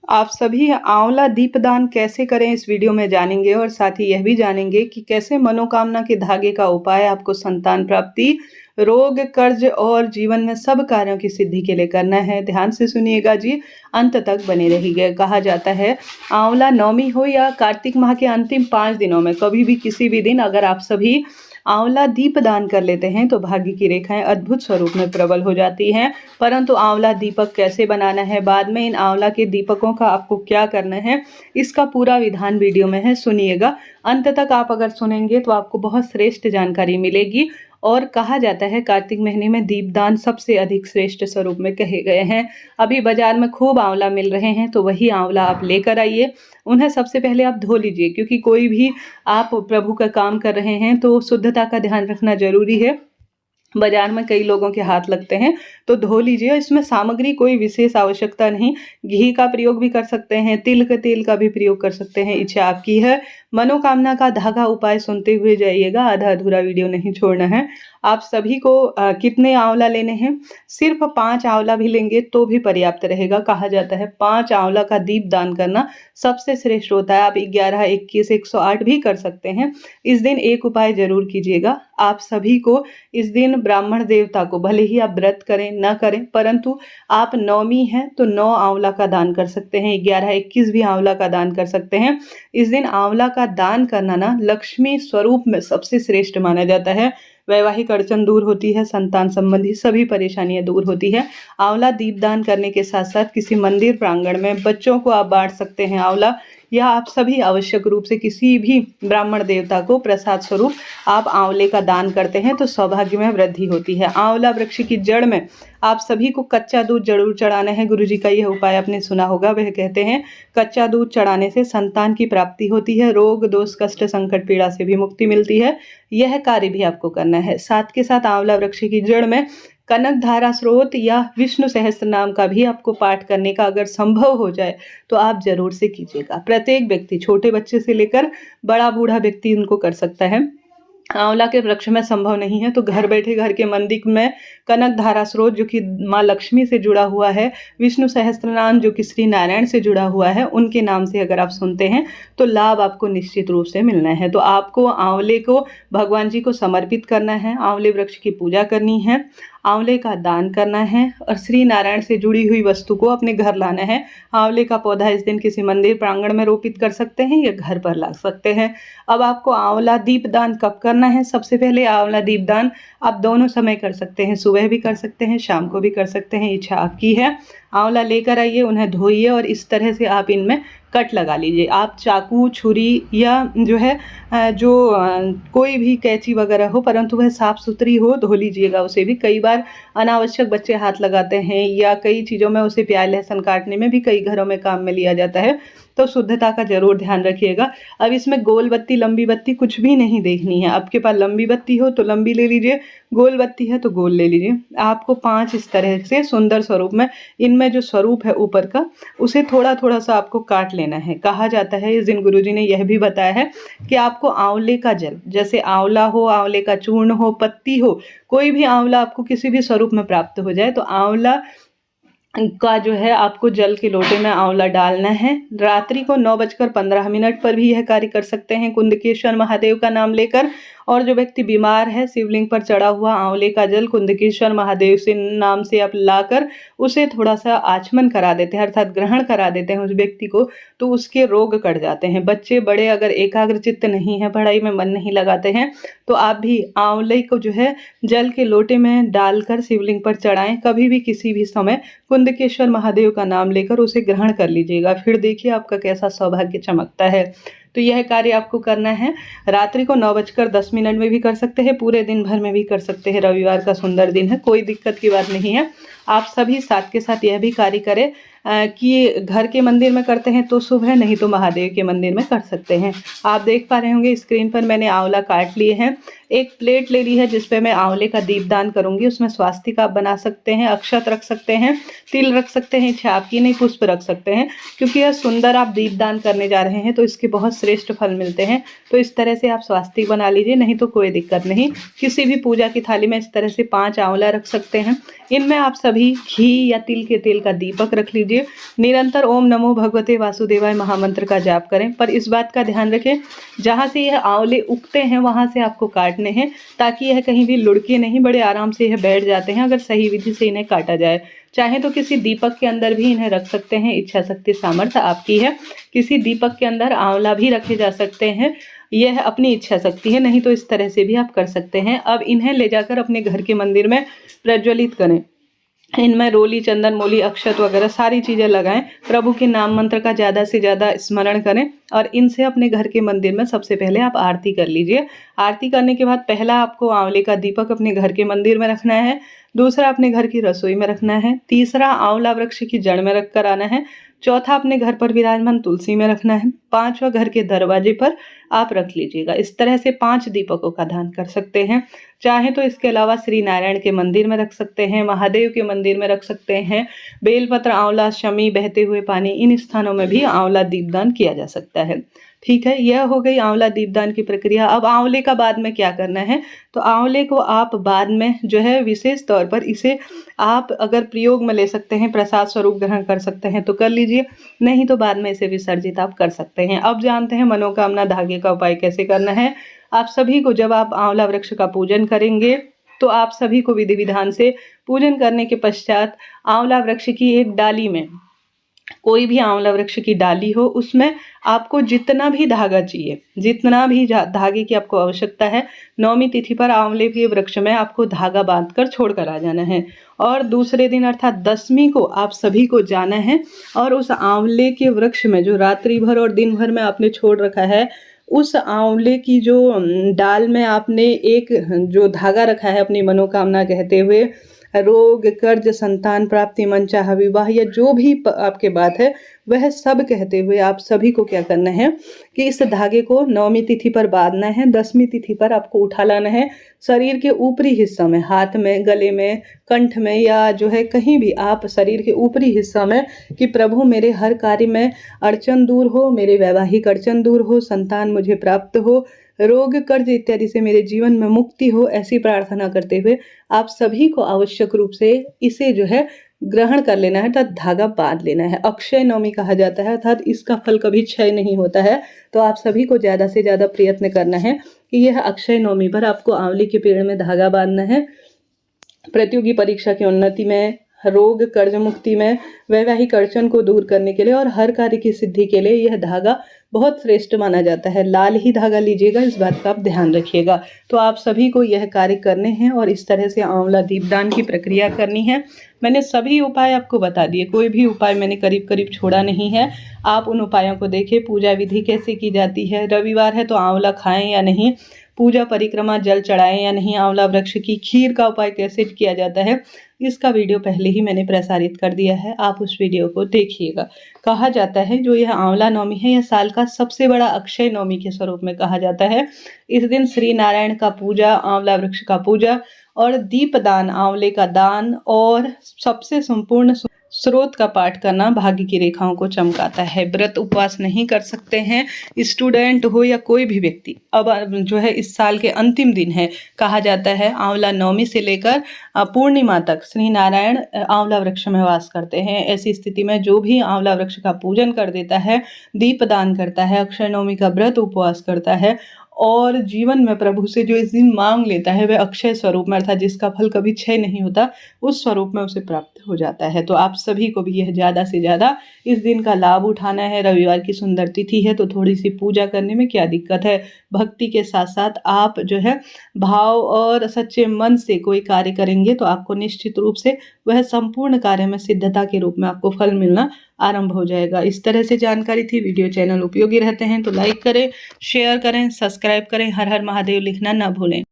आप सभी आंवला दीपदान कैसे करें इस वीडियो में जानेंगे और साथ ही यह भी जानेंगे कि कैसे मनोकामना के धागे का उपाय आपको संतान प्राप्ति, रोग, कर्ज और जीवन में सब कार्यों की सिद्धि के लिए करना है। ध्यान से सुनिएगा जी, अंत तक बने रहिएगा। कहा जाता है आंवला नवमी हो या कार्तिक माह के अंतिम 5 दिनों में कभी भी किसी भी दिन अगर आप सभी आंवला दीप दान कर लेते हैं तो भाग्य की रेखाएं अद्भुत स्वरूप में प्रबल हो जाती हैं। परंतु आंवला दीपक कैसे बनाना है, बाद में इन आंवला के दीपकों का आपको क्या करना है, इसका पूरा विधान वीडियो में है, सुनिएगा। अंत तक आप अगर सुनेंगे तो आपको बहुत श्रेष्ठ जानकारी मिलेगी। और कहा जाता है कार्तिक महीने में दीपदान सबसे अधिक श्रेष्ठ स्वरूप में कहे गए हैं। अभी बाजार में खूब आंवला मिल रहे हैं तो वही आंवला आप लेकर आइए। उन्हें सबसे पहले आप धो लीजिए, क्योंकि कोई भी आप प्रभु का काम कर रहे हैं तो शुद्धता का ध्यान रखना जरूरी है। बाजार में कई लोगों के हाथ लगते हैं तो धो लीजिए। इसमें सामग्री कोई विशेष आवश्यकता नहीं, घी का प्रयोग भी कर सकते हैं, तिल के तेल का भी प्रयोग कर सकते हैं, इच्छा आपकी है। मनोकामना का धागा उपाय सुनते हुए जाइएगा, आधा अधूरा वीडियो नहीं छोड़ना है। आप सभी को कितने आंवला लेने हैं, सिर्फ 5 आंवला भी लेंगे तो भी पर्याप्त रहेगा। कहा जाता है 5 आंवला का दीप दान करना सबसे श्रेष्ठ होता है। आप 11, 21, 108 भी कर सकते हैं। इस दिन एक उपाय जरूर कीजिएगा। आप सभी को इस दिन ब्राह्मण देवता को, भले ही आप व्रत करें न करें, परंतु आप नवमी है तो 9 आंवला का दान कर सकते हैं, 11, 21 भी आंवला का दान कर सकते हैं। इस दिन आंवला का दान करना ना लक्ष्मी स्वरूप में सबसे श्रेष्ठ माना जाता है। वैवाहिक अड़चन दूर होती है, संतान संबंधी सभी परेशानियां दूर होती है। आंवला दीपदान करने के साथ साथ किसी मंदिर प्रांगण में बच्चों को आप बांट सकते हैं आंवला, या आप सभी आवश्यक रूप से किसी भी ब्राह्मण देवता को प्रसाद स्वरूप आप आंवले का दान करते हैं तो सौभाग्य में वृद्धि होती है। आंवला वृक्ष की जड़ में आप सभी को कच्चा दूध जरूर चढ़ाना है। गुरुजी का यह उपाय आपने सुना होगा, वह कहते हैं कच्चा दूध चढ़ाने से संतान की प्राप्ति होती है, रोग दोष कष्ट संकट पीड़ा से भी मुक्ति मिलती है। यह कार्य भी आपको करना है। साथ के साथ आंवला वृक्ष की जड़ में कनक धारा स्रोत या विष्णु सहस्त्र नाम का भी आपको पाठ करने का अगर संभव हो जाए तो आप जरूर से कीजिएगा। प्रत्येक व्यक्ति, छोटे बच्चे से लेकर बड़ा बूढ़ा व्यक्ति उनको कर सकता है। आंवला के वृक्ष में संभव नहीं है तो घर बैठे घर के मंदिर में कनक धारा स्रोत जो कि माँ लक्ष्मी से जुड़ा हुआ है, विष्णु सहस्त्र नाम जो कि श्री नारायण से जुड़ा हुआ है, उनके नाम से अगर आप सुनते हैं तो लाभ आपको निश्चित रूप से मिलना है। तो आपको आंवले को भगवान जी को समर्पित करना है, आंवले वृक्ष की पूजा करनी है, आंवले का दान करना है और श्री नारायण से जुड़ी हुई वस्तु को अपने घर लाना है। आंवले का पौधा इस दिन किसी मंदिर प्रांगण में रोपित कर सकते हैं या घर पर ला सकते हैं। अब आपको आंवला दीप दान कब करना है, सबसे पहले आंवला दीप दान आप दोनों समय कर सकते हैं, सुबह भी कर सकते हैं, शाम को भी कर सकते हैं, इच्छा आपकी है। आंवला लेकर आइए, उन्हें धोइए और इस तरह से आप इनमें कट लगा लीजिए। आप चाकू, छुरी या जो है कोई भी कैंची वगैरह हो, परंतु वह साफ़ सुथरी हो, धो लीजिएगा उसे भी। कई बार अनावश्यक बच्चे हाथ लगाते हैं या कई चीज़ों में उसे प्याज लहसुन काटने में भी कई घरों में काम में लिया जाता है, तो शुद्धता का जरूर ध्यान रखिएगा। अब इसमें गोल बत्ती लंबी बत्ती कुछ भी नहीं देखनी है। आपके पास लंबी बत्ती हो तो लंबी ले लीजिए, गोल बत्ती है तो गोल ले लीजिए। आपको 5 इस तरह से सुंदर स्वरूप में, इनमें जो स्वरूप है ऊपर का, उसे थोड़ा थोड़ा सा आपको काट लेना है। कहा जाता है, इस दिन गुरुजी ने यह भी बताया है कि आपको आंवले का जल, जैसे आंवला हो, आंवले का चूर्ण हो, पत्ती हो, कोई भी आंवला आपको किसी भी स्वरूप में प्राप्त हो जाए तो आंवला का जो है आपको जल के लोटे में आंवला डालना है। रात्रि को 9:15 पर भी यह कार्य कर सकते हैं कुंदकेश्वर महादेव का नाम लेकर। और जो व्यक्ति बीमार है, शिवलिंग पर चढ़ा हुआ आंवले का जल कुंदकेश्वर महादेव से नाम से आप लाकर उसे थोड़ा सा आचमन करा देते हैं, अर्थात ग्रहण करा देते हैं उस व्यक्ति को, तो उसके रोग कट जाते हैं। बच्चे बड़े अगर एकाग्रचित्त नहीं है, पढ़ाई में मन नहीं लगाते हैं, तो आप भी आंवले को जो है जल के लोटे में डालकर शिवलिंग पर चढ़ाएं। कभी भी किसी भी समय कुंदकेश्वर महादेव का नाम लेकर उसे ग्रहण कर लीजिएगा, फिर देखिए आपका कैसा सौभाग्य चमकता है। तो यह कार्य आपको करना है। रात्रि को 9:10 में भी कर सकते हैं, पूरे दिन भर में भी कर सकते हैं। रविवार का सुंदर दिन है, कोई दिक्कत की बात नहीं है। आप सभी साथ के साथ यह भी कार्य करें कि घर के मंदिर में करते हैं तो शुभ है, नहीं तो महादेव के मंदिर में कर सकते हैं। आप देख पा रहे होंगे स्क्रीन पर मैंने आंवला काट लिए हैं। एक प्लेट ले ली है जिस पे मैं आंवले का दीपदान करूंगी। उसमें स्वास्तिक आप बना सकते हैं, अक्षत रख सकते हैं, तिल रख सकते हैं, इच्छा आपकी नहीं, पुष्प रख सकते हैं, क्योंकि यह सुंदर आप दीपदान करने जा रहे हैं तो इसके बहुत श्रेष्ठ फल मिलते हैं। तो इस तरह से आप स्वास्तिक बना लीजिए, नहीं तो कोई दिक्कत नहीं। किसी भी पूजा की थाली में इस तरह से 5 आंवला रख सकते हैं। इनमें आप सभी घी या तिल के तेल का दीपक रख लीजिए। लीजिए। निरंतर ओम नमो भगवते वासुदेवाय महामंत्र का जाप करें, पर इस बात का ध्यान रखें जहाँ से यह आंवले उगते हैं वहाँ से आपको काटने हैं, ताकि यह कहीं भी लुढ़के नहीं, बड़े आराम से यह बैठ जाते हैं अगर सही विधि से इन्हें काटा जाए। चाहे तो किसी दीपक के अंदर भी इन्हें रख सकते हैं, इच्छा शक्ति सामर्थ्य आपकी है। किसी दीपक के अंदर आंवला भी रखे जा सकते हैं, यह अपनी इच्छा शक्ति है, नहीं तो इस तरह से भी आप कर सकते हैं। अब इन्हें ले जाकर अपने घर के मंदिर में प्रज्वलित करें। इनमें रोली, चंदन, मूली, अक्षत वगैरह सारी चीज़ें लगाएं। प्रभु के नाम मंत्र का ज़्यादा से ज़्यादा स्मरण करें और इनसे अपने घर के मंदिर में सबसे पहले आप आरती कर लीजिए। आरती करने के बाद पहला आपको आंवले का दीपक अपने घर के मंदिर में रखना है, दूसरा अपने घर की रसोई में रखना है, तीसरा आंवला वृक्ष की जड़ में रख कर आना है, चौथा अपने घर पर विराजमान तुलसी में रखना है, पांचवा घर के दरवाजे पर आप रख लीजिएगा। इस तरह से 5 दीपकों का दान कर सकते हैं। चाहे तो इसके अलावा श्री नारायण के मंदिर में रख सकते हैं, महादेव के मंदिर में रख सकते हैं, बेलपत्र, आंवला, शमी, बहते हुए पानी, इन स्थानों में भी आंवला दीपदान किया जा सकता है। ठीक है, यह हो गई आंवला दीपदान की प्रक्रिया। अब आंवले का बाद में क्या करना है, तो आंवले को आप बाद में जो है विशेष तौर पर इसे आप अगर प्रयोग में ले सकते हैं, प्रसाद स्वरूप ग्रहण कर सकते हैं तो कर लीजिए, नहीं तो बाद में इसे विसर्जित आप कर सकते हैं। अब जानते हैं मनोकामना धागे का उपाय कैसे करना है। आप सभी को जब आप आंवला वृक्ष का पूजन करेंगे तो आप सभी को विधि विधान से पूजन करने के पश्चात आंवला वृक्ष की एक डाली में, कोई भी आंवला वृक्ष की डाली हो, उसमें आपको जितना भी धागा चाहिए, जितना भी धागे की आपको आवश्यकता है, 9वीं तिथि पर आंवले के वृक्ष में आपको धागा बांधकर छोड़कर आ जाना है। और दूसरे दिन अर्थात 10वीं को आप सभी को जाना है और उस आंवले के वृक्ष में जो रात्रि भर और दिन भर में आपने छोड़ रखा है, उस आंवले की जो डाल में आपने एक जो धागा रखा है अपनी मनोकामना कहते हुए, रोग, कर्ज, संतान प्राप्ति, मनचाहा विवाह या जो भी आपके बात है वह सब कहते हुए आप सभी को क्या करना है कि इस धागे को 9वीं तिथि पर बांधना है, 10वीं तिथि पर आपको उठा लाना है। शरीर के ऊपरी हिस्सा में, हाथ में, गले में, कंठ में या जो है कहीं भी आप शरीर के ऊपरी हिस्सा में कि प्रभु मेरे हर कार्य में अड़चन दूर हो, मेरे वैवाहिक अड़चन दूर हो, संतान मुझे प्राप्त हो, रोग, कर्ज इत्यादि से मेरे जीवन में मुक्ति हो, ऐसी प्रार्थना करते हुए आप सभी को आवश्यक रूप से इसे जो है ग्रहण कर लेना है, अर्थात धागा बांध लेना है। अक्षय नवमी कहा जाता है, अर्थात इसका फल कभी क्षय नहीं होता है। तो आप सभी को ज़्यादा से ज़्यादा प्रयत्न करना है कि यह अक्षय नवमी पर आपको आंवले के पेड़ में धागा बांधना है। प्रतियोगी परीक्षा की उन्नति में, रोग, कर्ज मुक्ति में, वैवाहिक अड़चन को दूर करने के लिए और हर कार्य की सिद्धि के लिए यह धागा बहुत श्रेष्ठ माना जाता है। लाल ही धागा लीजिएगा, इस बात का आप ध्यान रखिएगा। तो आप सभी को यह कार्य करने हैं और इस तरह से आंवला दीपदान की प्रक्रिया करनी है। मैंने सभी उपाय आपको बता दिए, कोई भी उपाय मैंने करीब करीब छोड़ा नहीं है। आप उन उपायों को देखें, पूजा विधि कैसे की जाती है, रविवार है तो आंवला खाएं या नहीं, पूजा परिक्रमा जल चढ़ाएं या नहीं, आंवला वृक्ष की खीर का उपाय कैसे किया जाता है, इसका वीडियो पहले ही मैंने प्रसारित कर दिया है, आप उस वीडियो को देखिएगा। कहा जाता है जो यह आंवला नवमी है, यह साल का सबसे बड़ा अक्षय नवमी के स्वरूप में कहा जाता है। इस दिन श्री नारायण का पूजा, आंवला वृक्ष का पूजा और दीपदान, आंवले का दान और सबसे संपूर्ण स्रोत का पाठ करना भाग्य की रेखाओं को चमकाता है। व्रत उपवास नहीं कर सकते हैं, स्टूडेंट हो या कोई भी व्यक्ति। अब जो है इस साल के अंतिम दिन है, कहा जाता है आंवला नवमी से लेकर पूर्णिमा तक श्री नारायण आंवला वृक्ष में वास करते हैं। ऐसी स्थिति में जो भी आंवला वृक्ष का पूजन कर देता है, दीपदान करता है, अक्षय नवमी का व्रत उपवास करता है और जीवन में प्रभु से जो इस दिन मांग लेता है वह अक्षय स्वरूप में, अर्थात जिसका फल कभी क्षय नहीं होता, उस स्वरूप में उसे प्राप्त हो जाता है। तो आप सभी को भी यह ज़्यादा से ज़्यादा इस दिन का लाभ उठाना है। रविवार की सुंदर तिथि है तो थोड़ी सी पूजा करने में क्या दिक्कत है। भक्ति के साथ साथ आप जो है भाव और सच्चे मन से कोई कार्य करेंगे तो आपको निश्चित रूप से वह संपूर्ण कार्य में सिद्धता के रूप में आपको फल मिलना आरंभ हो जाएगा। इस तरह से जानकारी थी। वीडियो चैनल उपयोगी रहते हैं तो लाइक करें, शेयर करें, सब्सक्राइब करें। हर हर महादेव लिखना ना भूलें।